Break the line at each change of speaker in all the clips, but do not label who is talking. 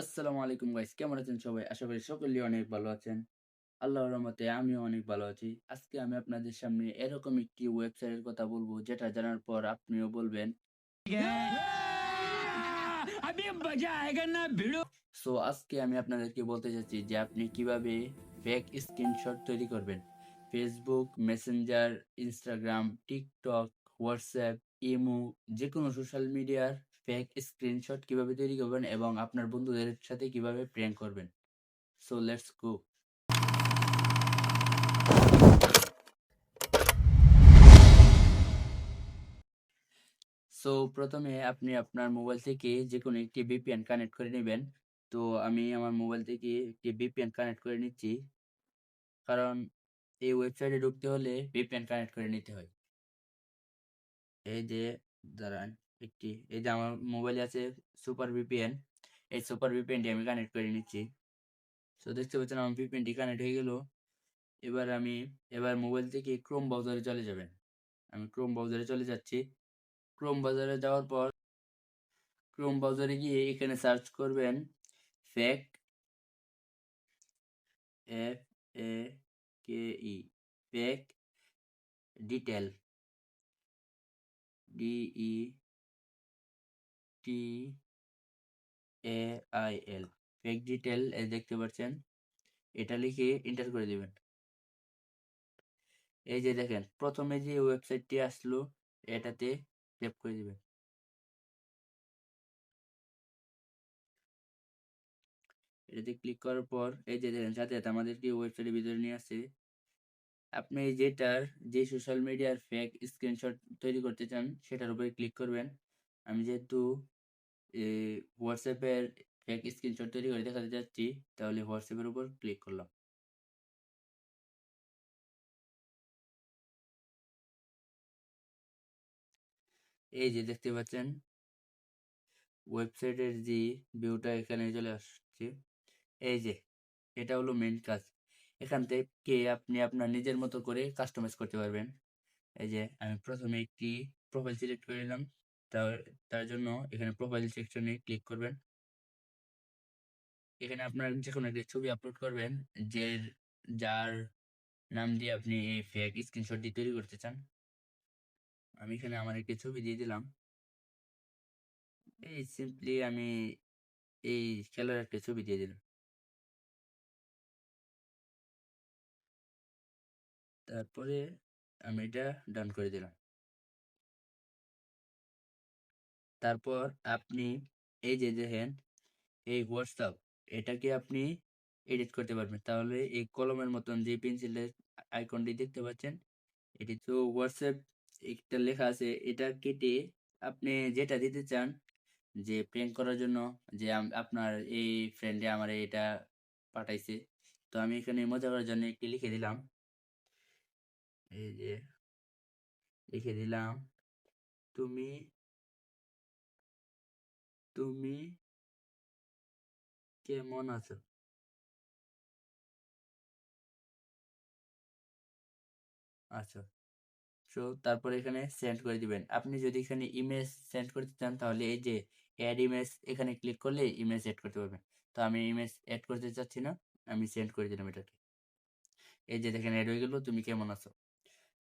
আসসালামু আলাইকুম গাইস, কেমন আছেন সবাই? আশা করি সকলেই অনেক ভালো আছেন। আল্লাহর রহমতে আমিও অনেক ভালো আছি। আজকে আমি আপনাদের সামনে এরকম একটি ওয়েবসাইটের কথা বলবো যেটা জানার পর আপনিও বলবেন
अभी मजा आएगा ना भिड़ो।
সো আজকে আমি আপনাদেরকে বলতে চাচ্ছি যে আপনি কিভাবে ফেক স্ক্রিনশট তৈরি করবেন। Facebook, Messenger, Instagram, TikTok, WhatsApp, imo যেকোনো সোশ্যাল মিডিয়ার ফেক স্ক্রিনশট কিভাবে তৈরি করবেন এবং আপনার বন্ধুদের সাথে কিভাবে প্র্যাঙ্ক করবেন। So let's go. সো প্রথমে আপনি আপনার মোবাইল থেকে যেকোনো একটি VPN কানেক্ট করে নিবেন। তো আমি আমার মোবাইল থেকে একটি VPN কানেক্ট করে নিচ্ছি। কারণ এই ওয়েবসাইটে ঢুকতে হলে VPN কানেক্ট করে নিতে হয়। এই যে দাঁড়ান এই যে আমার মোবাইলে আছে সুপার VPN। এই সুপার VPNটি আমি কানেক্ট করে নিচ্ছি। সো দেখতে পাচ্ছেন আমার VPNটি কানেক্ট হয়ে গেল। এবার আমি মোবাইল থেকে Chrome ব্রাউজারে চলে যাবেন। আমি Chrome ব্রাউজারে চলে যাচ্ছি। Chrome ব্রাউজারে যাওয়ার পর Chrome ব্রাউজারে গিয়ে এখানে সার্চ করবেন fake FAKE fake detail DETAIL fake detail দেখতে পাচ্ছেন। এটা লিখে এন্টার করে দিবেন। এই যে দেখেন প্রথমে যে ওয়েবসাইটটি আসলো এটাতে ট্যাপ করে দিবেন। এটাতে ক্লিক করার পর এই যে দেখেন সাথে সাথে আমাদেরকে ওয়েবসাইটের ভিতরে নিয়ে আসছে। আপনি যে সোশ্যাল মিডিয়ার ফেক স্ক্রিনশট তৈরি করতে চান সেটার উপরে ক্লিক করবেন। আমি যেহেতু হোয়াটসঅ্যাপের ফেক স্ক্রিনশট তৈরি করে দেখাতে চাচ্ছি, তাহলে হোয়াটসঅ্যাপের উপর ক্লিক করলাম। এই যে দেখতে পাচ্ছেন ওয়েবসাইটের যে ভিউটা এখানে চলে আসছে। এই যে এটা হলো মেইন কাজ। এখান থেকে আপনি আপনার নিজের মতো করে কাস্টমাইজ করতে পারবেন। এই যে আমি প্রথমে একটি প্রোফাইল সিলেক্ট করে নিলাম। তার তার জন্য এখানে প্রোফাইল সেকশনে ক্লিক করবেন। এখানে আপনার যেকোনো একটি ছবি আপলোড করবেন যে যার নাম দিয়ে আপনি এই ফেক স্ক্রিনশটটি তৈরি করতে চান। আমি এখানে আমার একটি ছবি দিয়ে দিলাম। এই সিম্পলি আমি এই খেলার একটা ছবি দিয়ে দিলাম। তারপরে আমি এটা ডান করে দিলাম। তারপর আপনি এই যে দেখেন এই হোয়াটসঅ্যাপ এটাকে আপনি এডিট করতে পারবেন। তাহলে এই কলমের মতন যে পেন্সিলের আইকনটি দেখতে পাচ্ছেন এটি তো হোয়াটসঅ্যাপ একটা লেখা আছে এটা কেটে আপনি যেটা দিতে চান যে প্রেঙ্ক করার জন্য যে আপনার এই ফ্রেন্ডে আমার এটা পাঠাইছে। তো আমি এখানে মজা করার জন্য একটি লিখে দিলাম। এই যে লিখে দিলাম তুমি তুমি কেমন আছো? আচ্ছা। সো তারপরে এখানে সেন্ড করে দিবেন। আপনি যদি এখানে ইমেজ সেন্ড করতে চান তাহলে এই যে এড ইমেজ এখানে ক্লিক করলে ইমেজ এড করতে পারবেন। তো আমি ইমেজ এড করতে চাচ্ছি না। আমি সেন্ড করে দিলাম এটাকে। এই যে দেখেন এড হয়ে গেল তুমি কেমন আছো?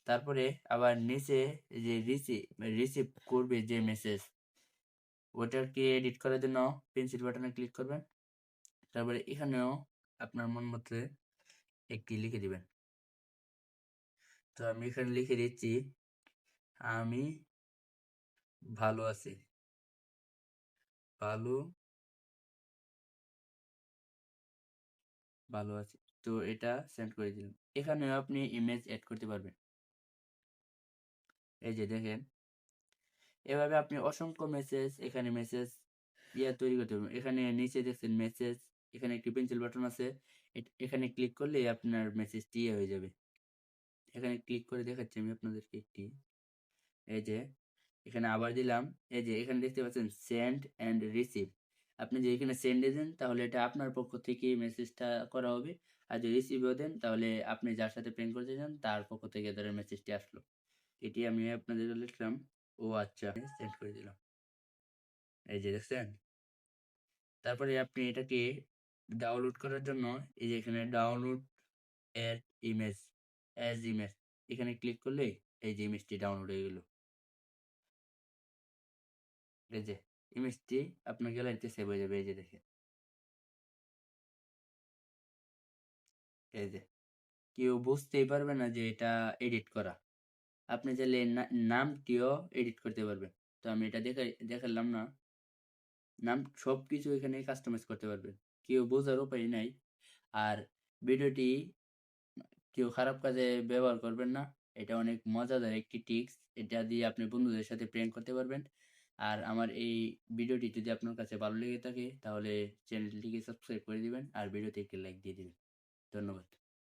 তারপরে আবার নিচে এই যে রিসিভ করবে যে মেসেজ ওটাকে এডিট করার জন্য পেন্সিল বাটনে ক্লিক করবেন। তারপরে এখানেও আপনার মন মতো একটি লিখে দিবেন। তো আমি এখানে লিখে দিচ্ছি আমি ভালো আছি। ভালো ভালো আছি। তো এটা সেন্ড করে দিলাম। এখানেও আপনি ইমেজ এড করতে পারবেন। এই যে দেখেন এভাবে আপনি অসংখ্য মেসেজ এখানে মেসেজ তৈরি করতে পারবেন। এখানে নিচে দেখছেন মেসেজ এখানে একটি পেন্সিল বাটন আছে। এখানে ক্লিক করলেই আপনার মেসেজটি হয়ে যাবে। এখানে ক্লিক করে দেখাচ্ছি আমি আপনাদেরকে একটি। এই যে এখানে আবার দিলাম। এই যে এখানে দেখতে পাচ্ছেন সেন্ড অ্যান্ড রিসিভ। আপনি যদি এখানে সেন্ডে দেন তাহলে এটা আপনার পক্ষ থেকে মেসেজটা করা হবে। আর যদি রিসিভও দেন তাহলে আপনি যার সাথে প্রেম করতে চান তার পক্ষ থেকে ধরেন মেসেজটি আসলো। এটি আমি আপনাদের লিখলাম। ও আচ্ছা সেন্ড করে দিলাম। এই যে দেখছেন? তারপরে আপনি এটাকে ডাউনলোড করার জন্য এই যে এখানে download add image as image এখানে ক্লিক করলে এই যে ইমেজটি ডাউনলোড হয়ে গেল। এই যে ইমেজটি আপনার গ্যালারিতে সেভ হয়ে যাবে। এই যে দেখেন। এই যে কেউ বুঝতেই পারবে না যে এটা এডিট করা। আপনি চাইলে নামটিও এডিট করতে পারবেন। তো আমি এটা দেখালাম না। নাম সবকিছু এখানে কাস্টমাইজ করতে পারবেন। কেউ বোঝার উপায় নাই। আর ভিডিওটি কেউ খারাপ কাজে ব্যবহার করবেন না। এটা অনেক মজাদার একটি ট্রিক্স। এটা দিয়ে আপনি বন্ধুদের সাথে প্র্যাঙ্ক করতে পারবেন। আর আমার এই ভিডিওটি যদি আপনার কাছে ভালো লেগে থাকে তাহলে চ্যানেলটিকে সাবস্ক্রাইব করে দিবেন আর ভিডিওতে একটি লাইক দিয়ে দিবেন। ধন্যবাদ।